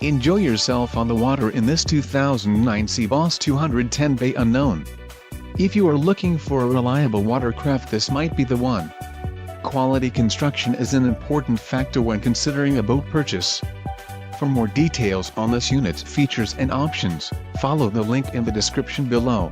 Enjoy yourself on the water in this 2009 Seaboss 210 Bay Unknown. If you are looking for a reliable watercraft, this might be the one. Quality construction is an important factor when considering a boat purchase. For more details on this unit's features and options, follow the link in the description below.